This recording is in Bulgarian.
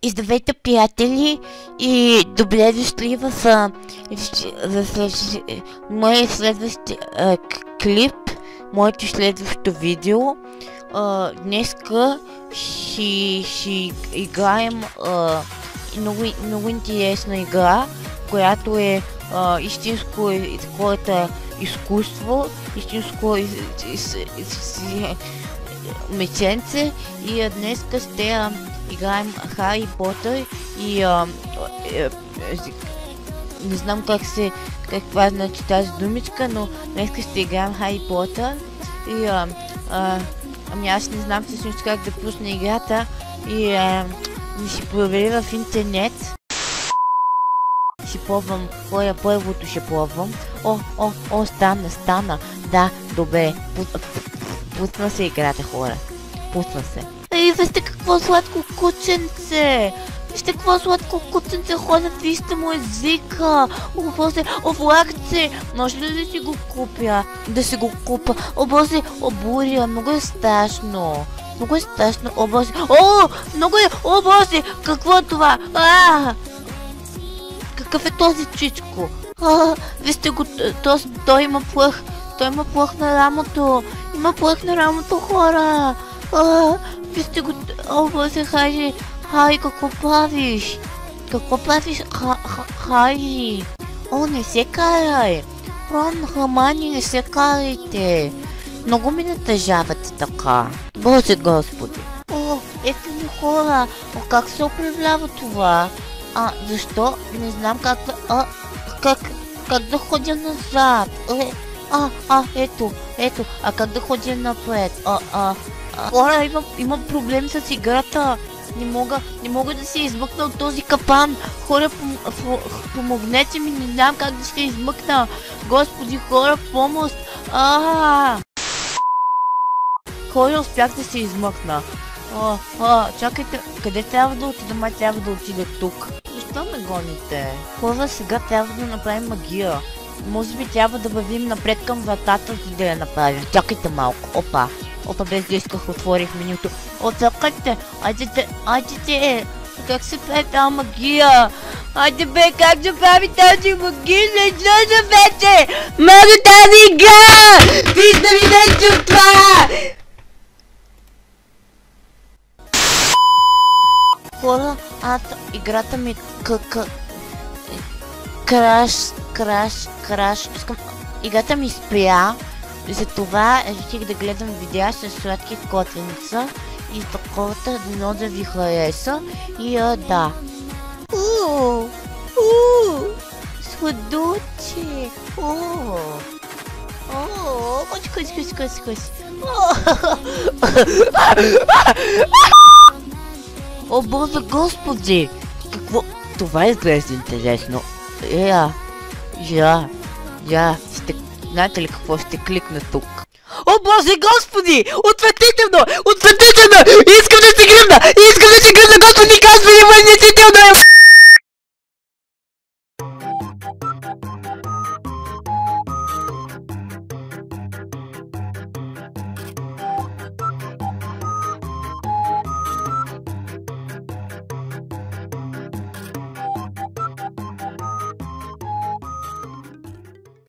Здравейте, приятели, и добре дошли в моя следващ клип, моето следващо видео. Днеска ще играем много интересна игра, която е истинско такова изкуство, истинско меченце, и днеска ще играем Хари Потър и не знам каква значи тази думичка, но днеска ще играем Хари Потър и ами аз не знам всъщност как да пусна играта и ще проверя в интернет. Ще пробвам, първото ще пробвам. Стана. Да, добре. Пусна се играта, хора. Пусна се. Вижте какво сладко кученце! Вижте какво сладко кученце, хора, вижте му езика! Влакце! Може ли да си го купя? Да си го купа? Буря, много е страшно! Много е страшно, много е, Боже! Какво е това? Какъв е този чичко? Вижте го, той има плъх. Той има плъх на рамото. Има плъх на рамото, хора! Вижте го, Боже, Хари, какво правиш? Какво правиш, Хари? Не се карай! Рон, Хамани, не се карайте! Много ми натъжавате така. Боже Господи! Ето ми, хора! Как се управлява това? Защо? Не знам как да... Как да ходя назад? Ето. Как да ходя напред? Хора, имам проблем с играта. Не мога да се измъкна от този капан. Хора, помогнете ми, не знам как да се измъкна. Господи, хора, помощ. Хора, успях да се измъкна. Чакайте, къде трябва да отида? Май трябва да отида тук. Защо ме гоните? Хора, сега трябва да направим магия. Може би трябва да вървим напред към вратата, за да я направим. Чакайте малко. Опа, без да исках, отворих менюто. Чакайте! Айде! Как се прави тази магия? Айде бе, как да прави тази магия? Не знам вече! Мога тази игра! Вижда ми нещо от това! Хора, играта ми краш. Играта ми спря. Затова реших да гледам видеа с сладки котвеница и таковата, дано да ви хареса. И да. Сладуче. Кось. О, Боже Господи! Какво? Това изглежда интересно. Знаете ли какво ще кликна тук? О, Боже Господи! Отвратително! Искам да се гръмна! Господи, Господи, казва